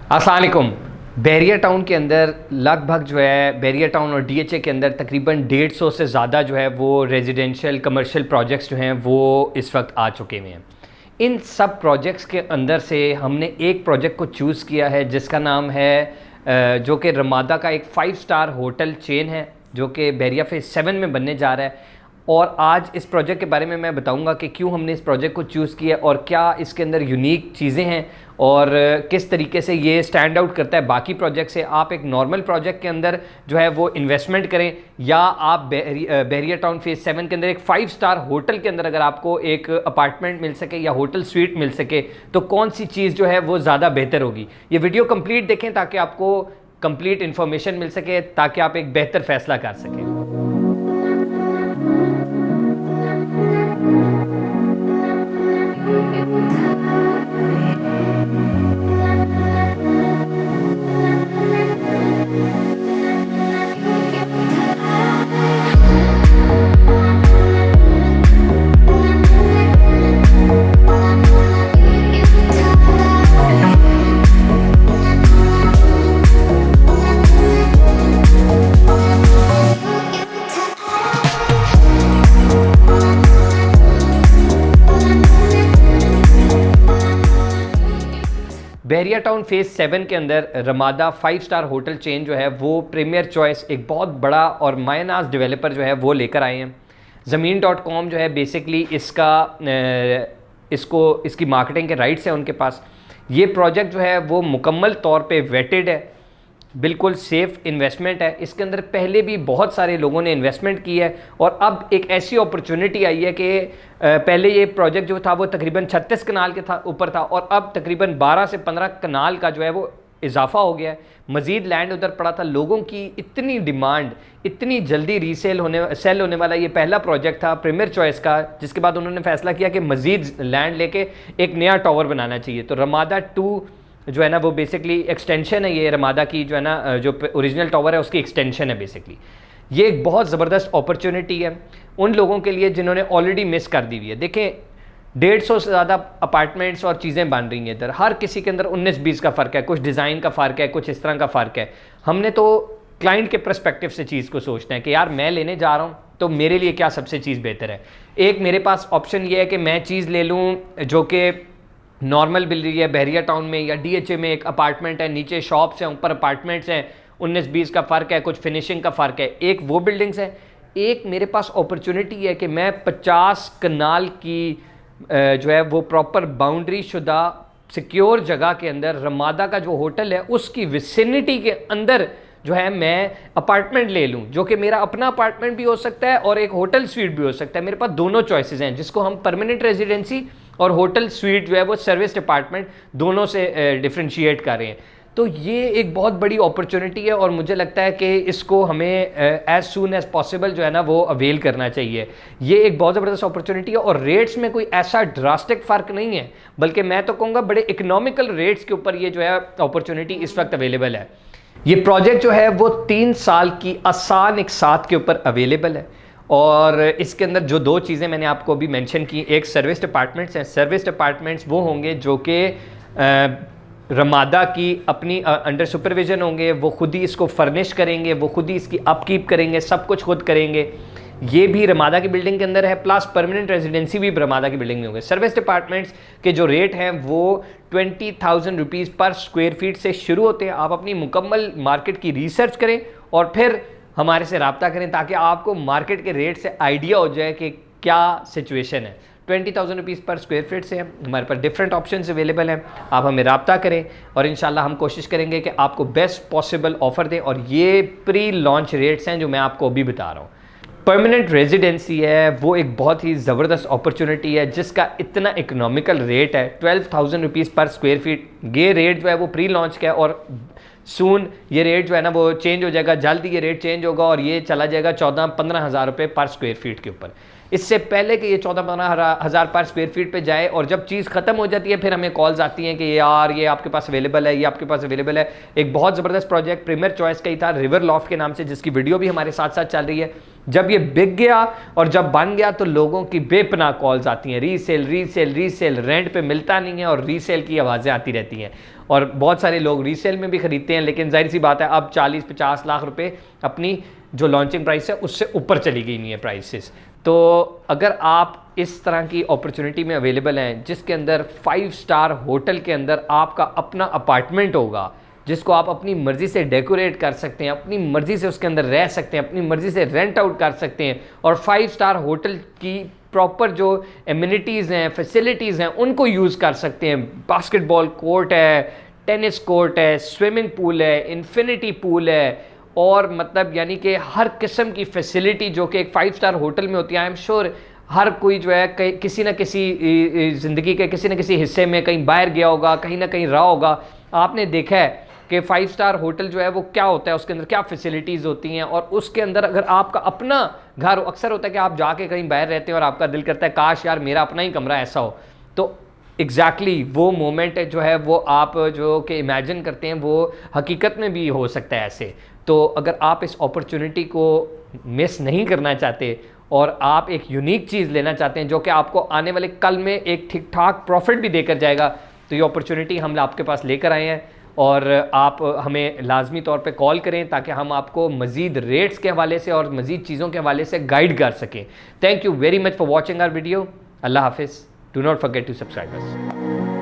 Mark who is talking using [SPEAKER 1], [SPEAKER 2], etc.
[SPEAKER 1] अस्सलाम वालेकुम। बैरिया टाउन के अंदर लगभग जो है बैरिया टाउन और डीएचए के अंदर तकरीबन 150 से ज़्यादा जो है वो रेजिडेंशियल कमर्शियल प्रोजेक्ट्स जो हैं वो इस वक्त आ चुके हुए हैं। इन सब प्रोजेक्ट्स के अंदर से हमने एक प्रोजेक्ट को चूज़ किया है जिसका नाम है जो कि रमादा का एक 5 स्टार होटल चेन है जो कि बैरिया फेज़ 7 में बनने जा रहा है। और आज इस प्रोजेक्ट के बारे में मैं बताऊंगा कि क्यों हमने इस प्रोजेक्ट को चूज़ किया और क्या इसके अंदर यूनिक चीज़ें हैं और किस तरीके से ये स्टैंड आउट करता है बाकी प्रोजेक्ट से। आप एक नॉर्मल प्रोजेक्ट के अंदर जो है वो इन्वेस्टमेंट करें या आप बैरिया टाउन फेज़ 7 के अंदर एक 5 स्टार होटल के अंदर अगर आपको एक अपार्टमेंट मिल सके या होटल स्वीट मिल सके तो कौन सी चीज़ जो है वो ज़्यादा बेहतर होगी। ये वीडियो कंप्लीट देखें ताकि आपको कंप्लीट इन्फॉर्मेशन मिल सके ताकि आप एक बेहतर फैसला कर सकें। बैरिया टाउन फेज़ 7 के अंदर रमादा 5 स्टार होटल चेन जो है वो प्रीमियर चॉइस एक बहुत बड़ा और मायनाज डेवलपर जो है वो लेकर आए हैं। ज़मीन.com जो है बेसिकली इसकी मार्केटिंग के राइट्स हैं उनके पास। ये प्रोजेक्ट जो है वो मुकम्मल तौर पे वेटेड है, बिल्कुल सेफ़ इन्वेस्टमेंट है। इसके अंदर पहले भी बहुत सारे लोगों ने इन्वेस्टमेंट की है और अब एक ऐसी अपॉर्चुनिटी आई है कि पहले ये प्रोजेक्ट जो था वो तकरीबन 36 कनाल के ऊपर था और अब तकरीबन 12 से 15 कनाल का जो है वो इजाफा हो गया है। मज़ीद लैंड उधर पड़ा था। लोगों की इतनी डिमांड, इतनी जल्दी सेल होने वाला ये पहला प्रोजेक्ट था प्रीमियर चॉइस का, जिसके बाद उन्होंने फैसला किया कि मज़ीद लैंड लेके एक नया टावर बनाना चाहिए। तो रमादा 2 जो है ना वो बेसिकली एक्सटेंशन है, ये रमादा की जो है ना जो ओरिजिनल टावर है उसकी एक्सटेंशन है बेसिकली। ये एक बहुत ज़बरदस्त अपॉर्चुनिटी है उन लोगों के लिए जिन्होंने ऑलरेडी मिस कर दी हुई है। देखें 150 से ज़्यादा अपार्टमेंट्स और चीज़ें बन रही हैं इधर, हर किसी के अंदर 19-20 का फ़र्क है, कुछ डिज़ाइन का फ़र्क है, कुछ इस तरह का फ़र्क है। हमने तो क्लाइंट के पर्सपेक्टिव से चीज़ को सोचते हैं कि यार मैं लेने जा रहा हूँ तो मेरे लिए क्या सबसे चीज़ बेहतर है। एक मेरे पास ऑप्शन ये है कि मैं चीज़ ले लूँ जो कि नॉर्मल बिल रही है बैरिया टाउन में या डीएचए में, एक अपार्टमेंट है, नीचे शॉप्स हैं, ऊपर अपार्टमेंट्स हैं, 19-20 का फ़र्क है, कुछ फिनिशिंग का फ़र्क है। एक वो बिल्डिंग्स है। एक मेरे पास अपॉर्चुनिटी है कि मैं 50 कनाल की जो है वो प्रॉपर बाउंड्री शुदा सिक्योर जगह के अंदर रमादा का जो होटल है उसकी विसिनिटी के अंदर जो है मैं अपार्टमेंट ले लूँ जो कि मेरा अपना अपार्टमेंट भी हो सकता है और एक होटल स्वीट भी हो सकता है। मेरे पास दोनों चॉइसेस हैं जिसको हम परमानेंट रेजिडेंसी और होटल स्वीट जो है वो सर्विस अपार्टमेंट दोनों से डिफ्रेंशिएट कर रहे हैं। तो ये एक बहुत बड़ी अपॉर्चुनिटी है और मुझे लगता है कि इसको हमें एज सून एज पॉसिबल जो है ना वो अवेल करना चाहिए। ये एक बहुत ज़बरदस्त अपॉर्चुनिटी है और रेट्स में कोई ऐसा ड्रास्टिक फ़र्क नहीं है, बल्कि मैं तो कहूँगा बड़े इकोनॉमिकल रेट्स के ऊपर ये जो है अपॉर्चुनिटी इस वक्त अवेलेबल है। ये प्रोजेक्ट जो है वो 3 साल की आसान एक साथ के ऊपर अवेलेबल है और इसके अंदर जो 2 चीज़ें मैंने आपको अभी मेंशन की, एक सर्विस्ड अपार्टमेंट्स हैं। सर्विस्ड अपार्टमेंट्स वो होंगे जो कि रमादा की अपनी अंडर सुपरविजन होंगे, वो खुद ही इसको फर्निश करेंगे, वो खुद ही इसकी अपकीप करेंगे, सब कुछ खुद करेंगे। ये भी रमादा की बिल्डिंग के अंदर है, प्लस परमानेंट रेजिडेंसी भी रमादा की बिल्डिंग में होंगे। सर्विस्ड अपार्टमेंट्स के जो रेट हैं वो 20,000 रुपीज़ पर स्क्वायर फीट से शुरू होते हैं। आप अपनी मुकम्मल मार्केट की रिसर्च करें और फिर हमारे से रब्ता करें ताकि आपको मार्केट के रेट से आइडिया हो जाए कि क्या सिचुएशन है। 20,000 रुपीज़ पर स्क्वायर फीट से हमारे पास डिफरेंट ऑप्शंस अवेलेबल हैं। आप हमें रब्ता करें और इंशाल्लाह हम कोशिश करेंगे कि आपको बेस्ट पॉसिबल ऑफ़र दें। और ये प्री लॉन्च रेट्स हैं जो मैं आपको अभी बता रहा हूँ। परमानेंट रेजिडेंसी है वो एक बहुत ही ज़बरदस्त अपॉर्चुनिटी है जिसका इतना इकोनॉमिकल रेट है 12,000 रुपीज़ पर स्क्वायर फीट। ये रेट जो है वो प्री लॉन्च का है और सून ये रेट जो है ना वो चेंज हो जाएगा, जल्द ये रेट चेंज होगा और ये चला जाएगा 14-15 हज़ार रुपये पर स्क्वायर फीट के ऊपर। इससे पहले कि ये 14-15 हज़ार पर स्क्वायर फीट पे जाए, और जब चीज़ ख़त्म हो जाती है फिर हमें कॉल्स आती हैं कि यार ये आपके पास अवेलेबल है, ये आपके पास अवेलेबल है। एक बहुत ज़बरदस्त प्रोजेक्ट प्रीमियर चॉइस का ही था, रिवर लॉफ्ट के नाम से, जिसकी वीडियो भी हमारे साथ साथ चल रही है। जब ये बिक गया और जब बन गया तो लोगों की बेपनाह कॉल्स आती हैं, रीसेल रीसेल रीसेल, रेंट पे मिलता नहीं है और रीसेल की आवाज़ें आती रहती हैं। और बहुत सारे लोग रीसेल में भी ख़रीदते हैं, लेकिन जाहिर सी बात है अब 40-50 लाख रुपए अपनी जो लॉन्चिंग प्राइस है उससे ऊपर चली गई नहीं है प्राइसेस। तो अगर आप इस तरह की अपॉर्चुनिटी में अवेलेबल हैं जिसके अंदर 5 स्टार होटल के अंदर आपका अपना अपार्टमेंट होगा, जिसको आप अपनी मर्ज़ी से डेकोरेट कर सकते हैं, अपनी मर्ज़ी से उसके अंदर रह सकते हैं, अपनी मर्ज़ी से रेंट आउट कर सकते हैं, और 5 स्टार होटल की प्रॉपर जो एमिनिटीज़ हैं, फैसिलिटीज़ हैं, उनको यूज़ कर सकते हैं। बास्केटबॉल कोर्ट है, टेनिस कोर्ट है, स्विमिंग पूल है, इन्फिनिटी पूल है, और मतलब यानी कि हर किस्म की फैसिलिटी जो कि एक 5 स्टार होटल में होती है। आई एम श्योर हर कोई जो है किसी न किसी ज़िंदगी के किसी न किसी हिस्से में कहीं बाहर गया होगा, कहीं ना कहीं रहा होगा। आपने देखा है कि 5 स्टार होटल जो है वो क्या होता है, उसके अंदर क्या फैसिलिटीज़ होती हैं, और उसके अंदर अगर आपका अपना घर, अक्सर होता है कि आप जाके कहीं बाहर रहते हैं और आपका दिल करता है काश यार मेरा अपना ही कमरा ऐसा हो, तो एग्जैक्टली वो मोमेंट जो है वो आप जो कि इमेजिन करते हैं वो हकीकत में भी हो सकता है ऐसे। तो अगर आप इस अपॉर्चुनिटी को मिस नहीं करना चाहते और आप एक यूनिक चीज़ लेना चाहते हैं जो कि आपको आने वाले कल में एक ठीक ठाक प्रॉफिट भी देकर जाएगा, तो ये अपॉर्चुनिटी हम आपके पास लेकर आए हैं। और आप हमें लाजमी तौर पे कॉल करें ताकि हम आपको मज़ीद रेट्स के हवाले से और मज़ीद चीज़ों के हवाले से गाइड कर सकें। Thank you very much for watching our video. अल्लाह हाफिज़। Do not forget to subscribe us.